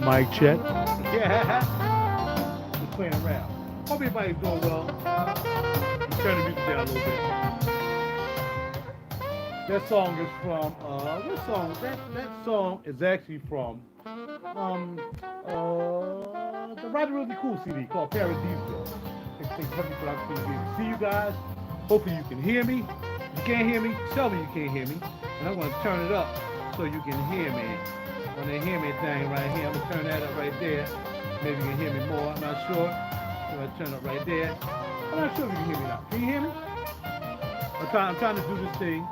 Mic check. Yeah. Just playing around. Hope everybody's doing well. Turn the music down a little bit. That song is from what song? That song is actually from the RaJuR Really Cool CD called Paradiseville. It's coming from CD. See you guys. Hopefully you can hear me. If you can't hear me, tell me you can't hear me. And I'm gonna turn it up so you can hear me. When they hear me thing right here, I'm gonna turn that up right there. Maybe you can hear me more, I'm not sure. I'm gonna turn it right there. I'm not sure if you can hear me now. Can you hear me? I'm trying to do this thing.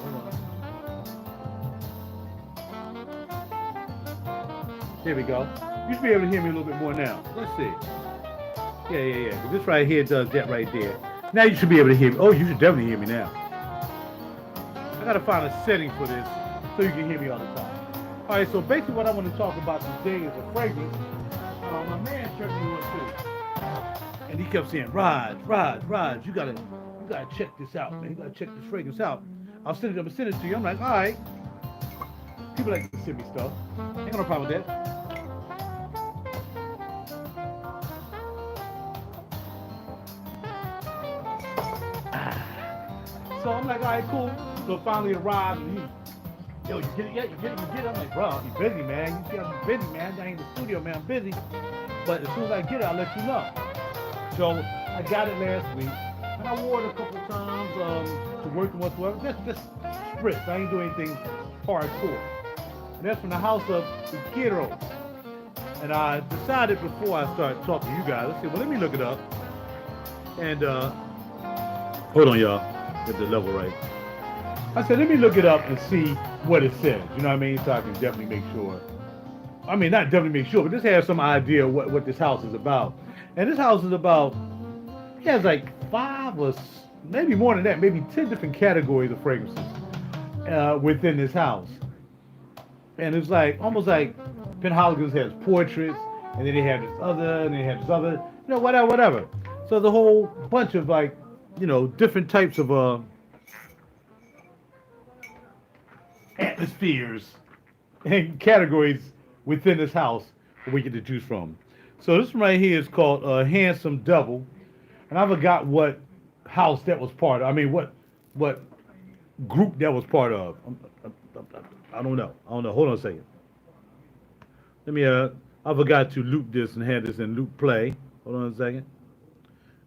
Hold on. Here we go. You should be able to hear me a little bit more now. Let's see. Yeah. This right here does that right there. Now you should be able to hear me. Oh, you should definitely hear me now. I gotta find a setting for this so you can hear me all the time. All right, so basically what I want to talk about today is a fragrance. My man turned me on too, and he kept saying, "Raj, you gotta check this out, man. You gotta check this fragrance out." I'm gonna send it to you. I'm like, all right. People like to send me stuff. Ain't got no problem with that. So I'm like, all right, cool. So finally arrived, and he, yo, you get it yet? You get it? I'm like, bro, I'm busy, man. You see, I'm busy, man. I ain't in the studio, man. I'm busy. But as soon as I get it, I'll let you know. So I got it last week, and I wore it a couple of times to work and whatsoever. Just spritz. I ain't doing anything hardcore. And that's from the house of Ikiryo. And I decided before I start talking to you guys, I said, well, let me look it up. And hold on, y'all. Get the level right. I said, let me look it up and see what it says. You know what I mean? So I can definitely make sure. I mean, not definitely make sure, but just have some idea what this house is about. And this house is about, it has like 5 or maybe more than that, maybe 10 different categories of fragrances within this house. And it's like, almost like Penhaligon's has portraits, and then they have this other, and they have this other, you know, whatever. So the whole bunch of like, you know, different types of atmospheres and categories within this house that we get to choose from. So this one right here is called Handsome Devil, and I forgot what house that was part of. I mean, what group that was part of. I don't know. Hold on a second. Let me. I forgot to loop this and have this in loop play. Hold on a second.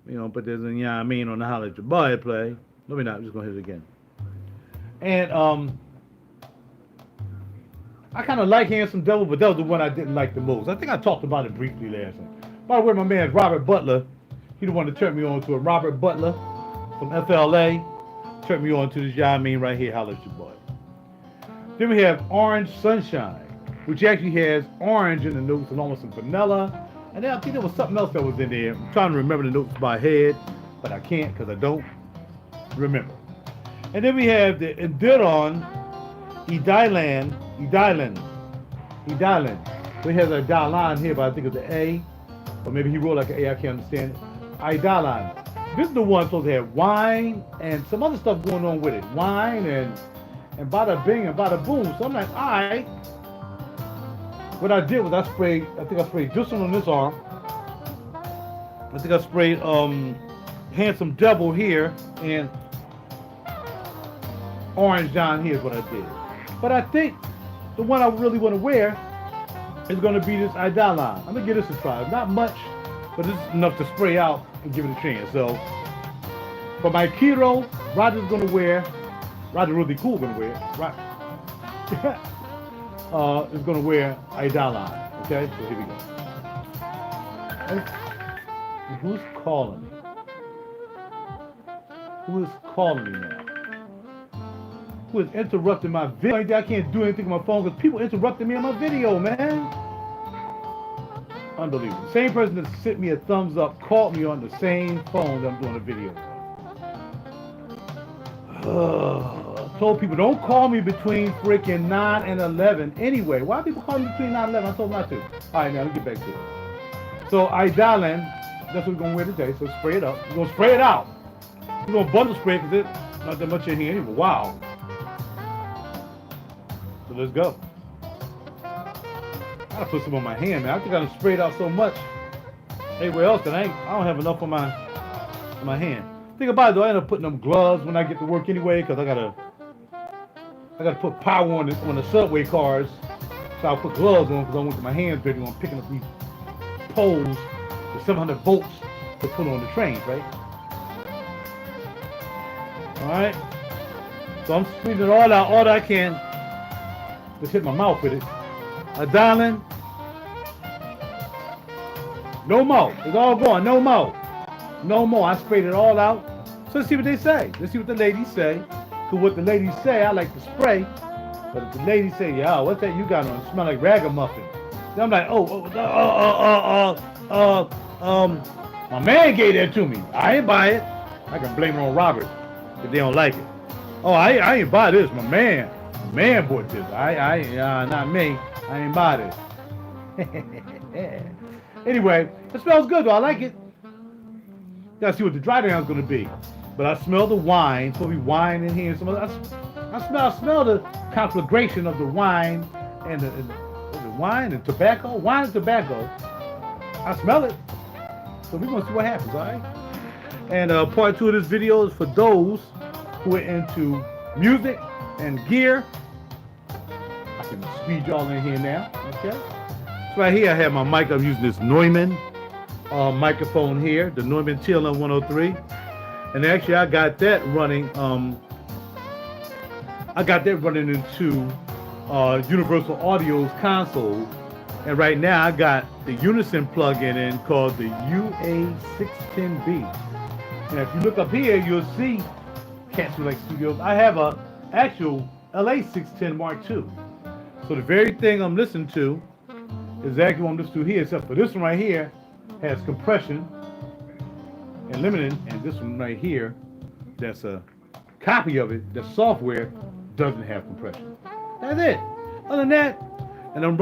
You know, put this in. Yeah, I mean, on the Holla at Your Boy play. Let me not. I'm just gonna hit it again. And I kind of like Handsome Devil, but that was the one I didn't like the most. I think I talked about it briefly last time. By the way, my man Robert Butler, he the one that turned me on to it. Robert Butler from FLA turned me on to this guy I mean right here. Holla at your boy. Then we have Orange Sunshine, which actually has orange in the notes and almost some vanilla. And then I think there was something else that was in there. I'm trying to remember the notes by head, but I can't because I don't remember. And then we have the Indiron Idylan. We have a Dalan here, but I think it's the A. Or maybe he wrote like an A, I can't understand it. Idylan. This is the one supposed to have wine and some other stuff going on with it. Wine and bada bing and bada boom. So I'm like, all right. What I did was I think I sprayed this one on this arm. I think I sprayed Handsome Devil here and orange down here is what I did. But I think the one I really want to wear is going to be this Idylan. I'm going to give this a try. Not much, but this is enough to spray out and give it a chance. So for my Ikiryo, RaJuR's going to wear, RaJuR really cool going to wear, is going to wear Idylan. Okay, so here we go. And who's calling me? Who is calling me now? Who is interrupting my video? I can't do anything on my phone because people interrupting me on my video, man. Unbelievable. The same person that sent me a thumbs up called me on the same phone that I'm doing a video. I told people don't call me between freaking 9 and 11. Anyway, why people call me between 9 and 11? I told them not to. All right, now let's get back to it. So Idylan, that's what we're gonna wear today. So spray it up. We're gonna spray it out. We're gonna bundle spray because there's not that much in here anyway. Wow. So let's go. I gotta put some on my hand, man. I think I done sprayed out so much everywhere else that I don't have enough on my hand. Think about it though, I end up putting them gloves when I get to work anyway, because I gotta put power on the subway cars. So I'll put gloves on because I want my hands dirty when I'm picking up these poles with 700 volts to put on the trains, right? Alright. So I'm squeezing it all out, all that I can. Just hit my mouth with it. Idylan. No more. It's all gone. No more. No more. I sprayed it all out. So let's see what they say. Let's see what the ladies say. Because what the ladies say, I like to spray. But if the ladies say, yo, what's that you got on? It smell like ragamuffin. Then I'm like, my man gave that to me. I ain't buy it. I can blame it on Robert if they don't like it. Oh, I ain't buy this. My man bought this. Not me. I ain't buy this. Anyway, it smells good though. I like it. Gotta see what the dry down's gonna be. But I smell the wine. It's gonna be wine in here. I smell the conflagration of the wine and the wine and tobacco. Wine and tobacco. I smell it. So we're gonna see what happens, all right? And part 2 of this video is for those who are into music and gear. I can squeeze y'all in here now, okay? So right here I have my mic. I'm using this Neumann microphone here, the Neumann TLM 103. And actually I got that running into Universal Audio's console. And right now I got the Unison plug-in in called the UA610B. And if you look up here, you'll see Cat Select Studios. I have a actual LA610 Mark II. So the very thing I'm listening to is exactly what I'm listening to here, except for this one right here has compression and limiting, and this one right here, that's a copy of it, the software doesn't have compression. That's it. Other than that, and I'm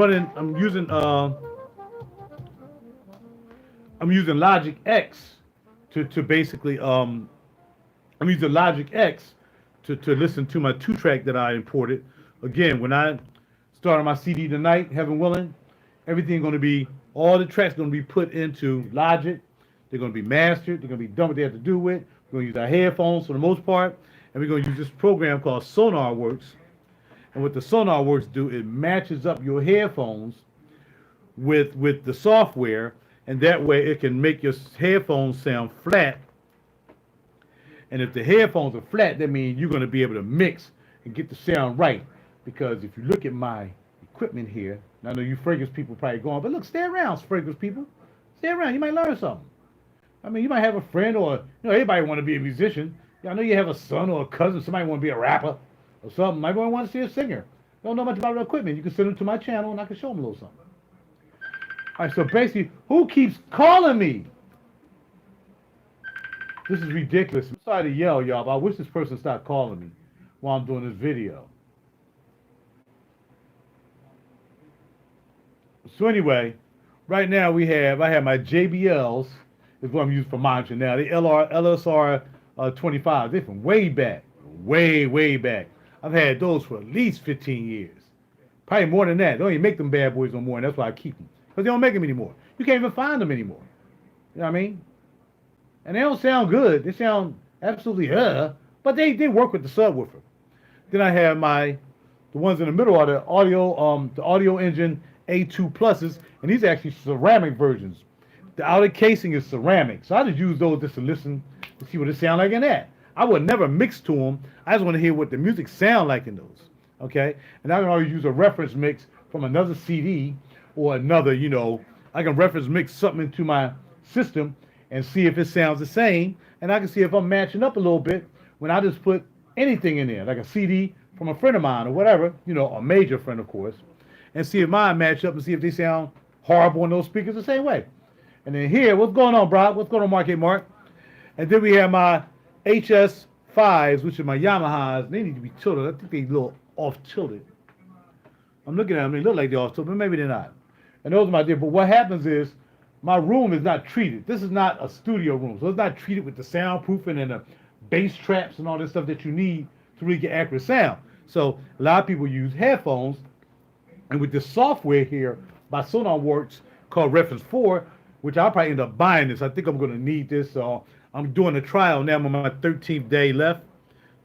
using Logic X to basically I'm using Logic X to listen to my 2-track that I imported. Again, when I started my CD tonight, heaven willing, everything going to be, all the tracks going to be put into Logic. They're going to be mastered. They're going to be done what they have to do with. We're going to use our headphones for the most part, and we're going to use this program called SonarWorks. And what the SonarWorks do, it matches up your headphones with the software, and that way it can make your headphones sound flat. And if the headphones are flat, that means you're going to be able to mix and get the sound right. Because if you look at my equipment here. And I know you fragrance people probably going, but look, stay around, fragrance people. Stay around. You might learn something. I mean, you might have a friend or, everybody want to be a musician. Yeah, I know you have a son or a cousin, somebody want to be a rapper or something. Might want to see a singer. Don't know much about the equipment. You can send them to my channel and I can show them a little something. All right, so basically, who keeps calling me? This is ridiculous. I'm sorry to yell, y'all, but I wish this person stopped calling me while I'm doing this video. So anyway, right now I have my JBLs, is what I'm using for monitoring now. The LSR 25, they're from way back, way back. I've had those for at least 15 years. Probably more than that. They don't even make them bad boys no more, and that's why I keep them. Because they don't make them anymore. You can't even find them anymore. You know what I mean? And they don't sound good. They sound absolutely but they work with the subwoofer. Then I have the ones in the middle are the Audio Engine A2 Pluses, and these are actually ceramic versions. The outer casing is ceramic, so I just use those just to listen to see what it sounds like in that. I would never mix to them. I just want to hear what the music sound like in those. Okay, and I can always use a reference mix from another CD or another. I can reference mix something into my system and see if it sounds the same, and I can see if I'm matching up a little bit when I just put anything in there, like a CD from a friend of mine or whatever, a major friend, of course, and see if mine match up and see if they sound horrible on those speakers the same way. And then here, what's going on, Brock? What's going on, Mark? And then we have my HS5s, which are my Yamahas. They need to be tilted. I think they're a little off-tilted. I'm looking at them. They look like they're off-tilted, but maybe they're not. And those are my dear. But what happens is my room is not treated. This is not a studio room, so it's not treated with the soundproofing and the bass traps and all this stuff that you need to really get accurate sound. So a lot of people use headphones, and with this software here by SonarWorks called Reference 4, which I'll probably end up buying this. I think I'm going to need this. So I'm doing a trial now. I'm on my 13th day left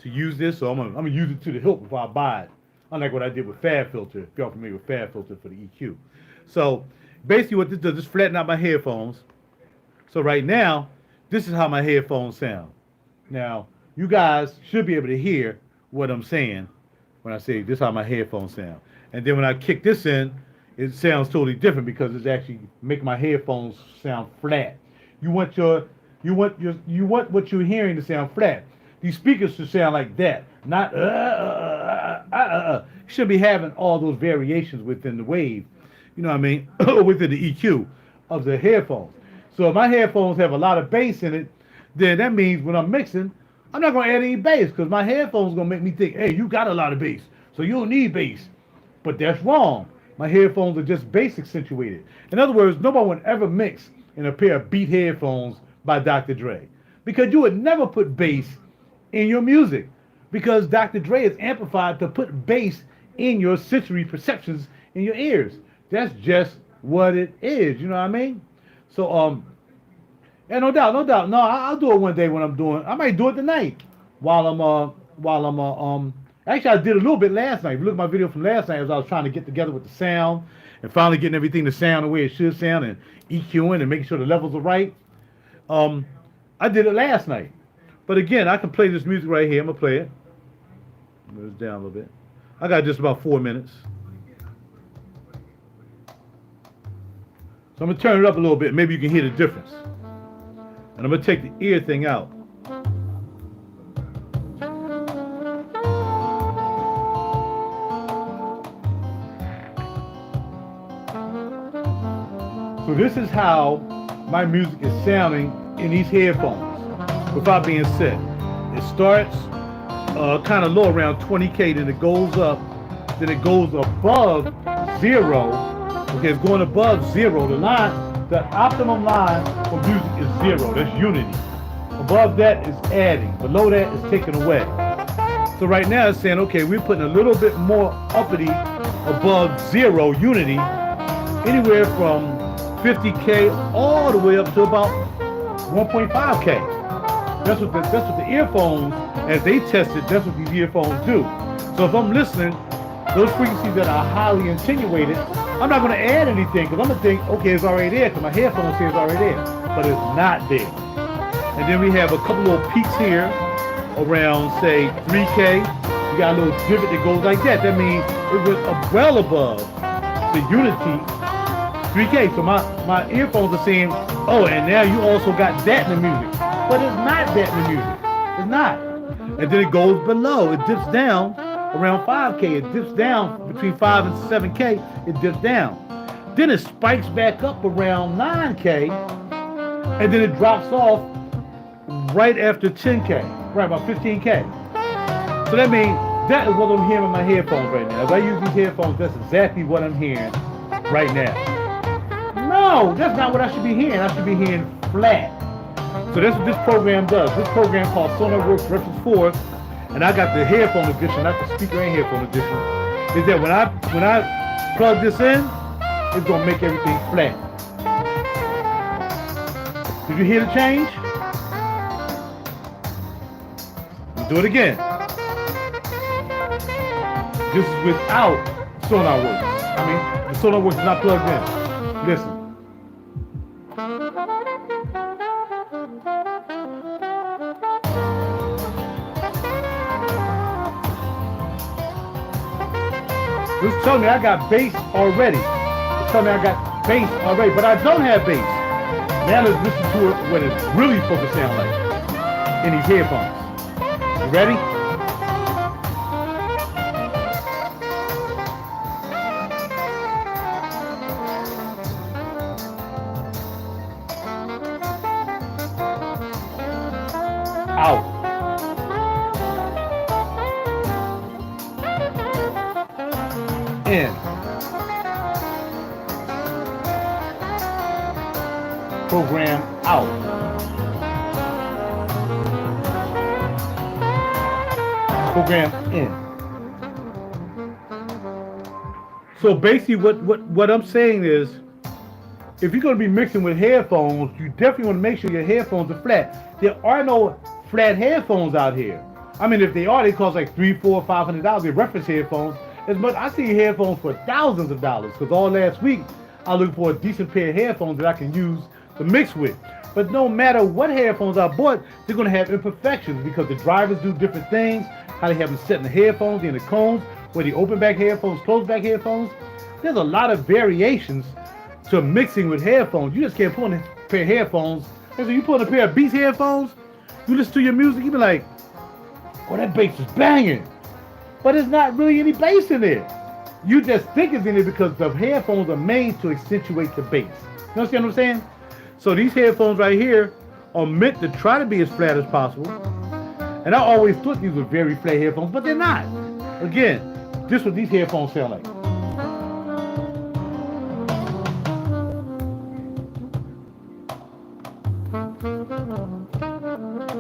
to use this. So I'm going to use it to the hilt before I buy it. Unlike what I did with FabFilter, if y'all familiar with FabFilter for the EQ. So basically what this does is flatten out my headphones. So right now, this is how my headphones sound. Now, you guys should be able to hear what I'm saying when I say this is how my headphones sound. And then when I kick this in, it sounds totally different because it's actually making my headphones sound flat. You want what you're hearing to sound flat. These speakers should sound like that, not You should be having all those variations within the wave. You know what I mean? Within the EQ of the headphones. So if my headphones have a lot of bass in it, then that means when I'm mixing, I'm not going to add any bass because my headphones are going to make me think, hey, you got a lot of bass, so you don't need bass. But that's wrong. My headphones are just bass accentuated. In other words, nobody would ever mix in a pair of Beat headphones by Dr. Dre. Because you would never put bass in your music. Because Dr. Dre is amplified to put bass in your sensory perceptions in your ears. That's just what it is. You know what I mean? So, and no doubt. No, I'll do it one day when I'm doing. I might do it tonight while I'm actually, I did a little bit last night. If you look at my video from last night, as I was trying to get together with the sound and finally getting everything to sound the way it should sound and EQing and making sure the levels are right. I did it last night. But again, I can play this music right here. I'm going to play it. Move this down a little bit. I got just about 4 minutes. So I'm going to turn it up a little bit. Maybe you can hear the difference. And I'm going to take the ear thing out. So this is how my music is sounding in these headphones without being set. It starts kind of low around 20K, then it goes up, then it goes above 0. Okay, it's going above 0. The optimum line for music is 0. That's unity. Above that is adding. Below that is taking away. So right now it's saying, okay, we're putting a little bit more uppity above 0 unity, anywhere from 50K all the way up to about 1.5K. That's what the earphones, as they test it, that's what these earphones do. So if I'm listening, those frequencies that are highly attenuated, I'm not going to add anything because I'm going to think, okay, it's already there because my headphones say it's already there, but it's not there. And then we have a couple little peaks here around, say, 3K. You got a little divot that goes like that. That means it was well above the Unity 3K. So my earphones are saying, oh, and now you also got that in the music. But it's not that in the music. It's not. And then it goes below. It dips down around 5K. It dips down between 5 and 7K. It dips down. Then it spikes back up around 9K. And then it drops off right after 10K. Right, about 15K. So that means that is what I'm hearing in my headphones right now. As I use these headphones, that's exactly what I'm hearing right now. No, that's not what I should be hearing. I should be hearing flat. So that's what this program does. This program called SonarWorks Reference 4, and I got the headphone edition, not the speaker and headphone edition, is that when I plug this in, it's gonna make everything flat. Did you hear the change? Let's do it again. This is without SonarWorks. I mean, the SonarWorks is not plugged in. Listen. This is telling me I got bass already. It's telling me I got bass already, but I don't have bass. Now let's listen to it what it's really supposed to sound like in these headphones. You ready? Out. In. Program out. Program in. So basically what I'm saying is, if you're going to be mixing with headphones, you definitely want to make sure your headphones are flat. There are no flat headphones out here. I mean, if they are, they cost like $300, $400, $500. They're reference headphones. As much, I see headphones for thousands of dollars, because all last week I looked for a decent pair of headphones that I can use to mix with. But no matter what headphones I bought, they're going to have imperfections because the drivers do different things, how they have them set in the headphones, in the cones, where the open back headphones, closed back headphones. There's a lot of variations to mixing with headphones. You just can't put on a pair of headphones. And so you put on a pair of Beats headphones, you listen to your music, you be like, oh, that bass is banging. But there's not really any bass in there. You just think it's in it because the headphones are made to accentuate the bass. You understand what I'm saying? So these headphones right here are meant to try to be as flat as possible. And I always thought these were very flat headphones, but they're not. Again, this is what these headphones sound like.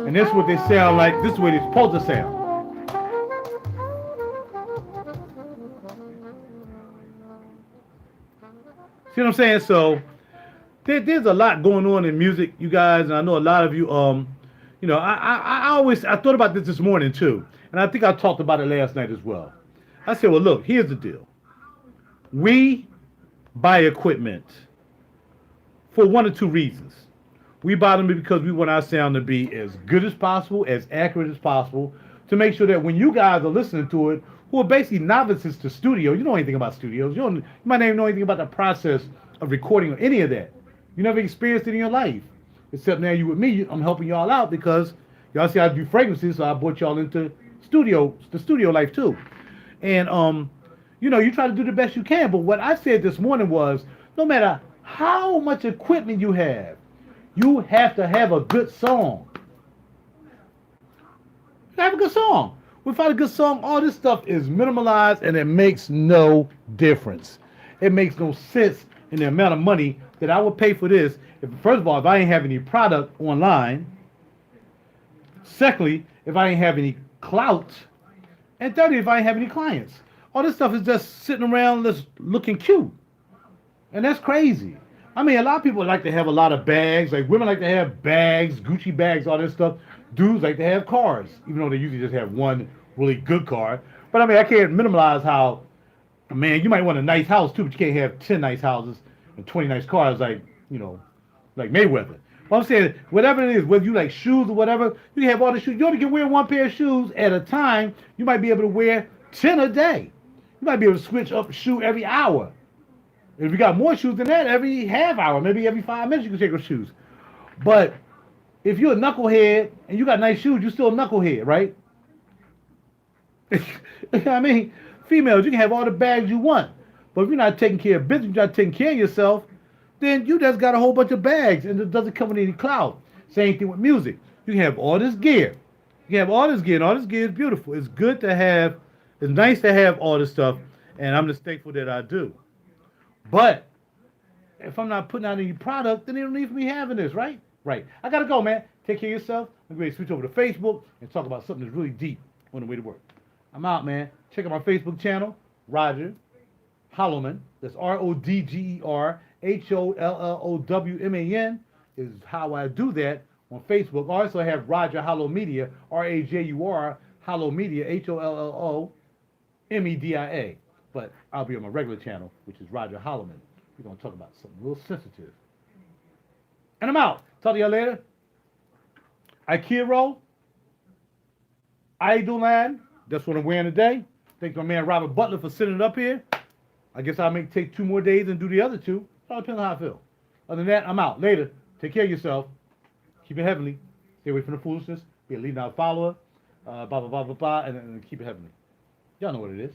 And this is what they sound like. This is what it's supposed to sound. See what I'm saying? So there's a lot going on in music, you guys, and I know a lot of you. You know, I thought about this morning too, and I think I talked about it last night as well. I said, well, look, here's the deal. We buy equipment for one or two reasons. We buy them because we want our sound to be as good as possible, as accurate as possible, to make sure that when you guys are listening to it, who are basically novices to studio, you know anything about studios, you might not even know anything about the process of recording or any of that. You never experienced it in your life. Except now you with me, I'm helping y'all out because y'all see I do fragrances, so I brought y'all into the studio life too. And you know, you try to do the best you can, but what I said this morning was, no matter how much equipment you have to have a good song. You have a good song. Without a good song, all this stuff is minimalized and it makes no difference. It makes no sense in the amount of money that I would pay for this. First of all, if I ain't have any product online. Secondly, if I ain't have any clout. And thirdly, if I ain't have any clients. All this stuff is just sitting around just looking cute. And that's crazy. I mean, a lot of people like to have a lot of bags. Like women like to have bags, Gucci bags, all this stuff. Dudes like to have cars, even though they usually just have one really good car. But I mean, I can't minimize how, man, you might want a nice house too, but you can't have 10 nice houses and 20 nice cars like, you know, like Mayweather. Well, I'm saying, whatever it is, whether you like shoes or whatever, you can have all the shoes. You only can wear one pair of shoes at a time. You might be able to wear 10 a day. You might be able to switch up a shoe every hour. If you got more shoes than that, every half hour, maybe every 5 minutes, you can take your shoes. But if you're a knucklehead and you got nice shoes, you're still a knucklehead, right? You know what I mean? Females, you can have all the bags you want. But if you're not taking care of business, you're not taking care of yourself, then you just got a whole bunch of bags and it doesn't come with any clout. Same thing with music. You can have all this gear. You can have all this gear, and all this gear is beautiful. It's good to have, it's nice to have all this stuff, and I'm just thankful that I do. But if I'm not putting out any product, then they don't need for me having this, right? Right. I gotta go, man. Take care of yourself. I'm going to switch over to Facebook and talk about something that's really deep on the way to work. I'm out, man. Check out my Facebook channel, RaJuR Hollowman. That's RoDgerHollowman is how I do that on Facebook. I also have RaJuR Hollow Media, RaJuR Hollow Media, HollowMedia. But I'll be on my regular channel, which is RaJuR Hollowman. We're going to talk about something real sensitive. And I'm out. Talk to y'all later. Ikiryo, Idolland. That's what I'm wearing today. Thank my man Robert Butler for sending it up here. I guess I'll take 2 more days and do the other 2. All depends on how I feel. Other than that, I'm out. Later. Take care of yourself. Keep it heavenly. Stay away from the foolishness. Be a leading out follower. Blah, blah, blah, blah, blah. And keep it heavenly. Y'all know what it is.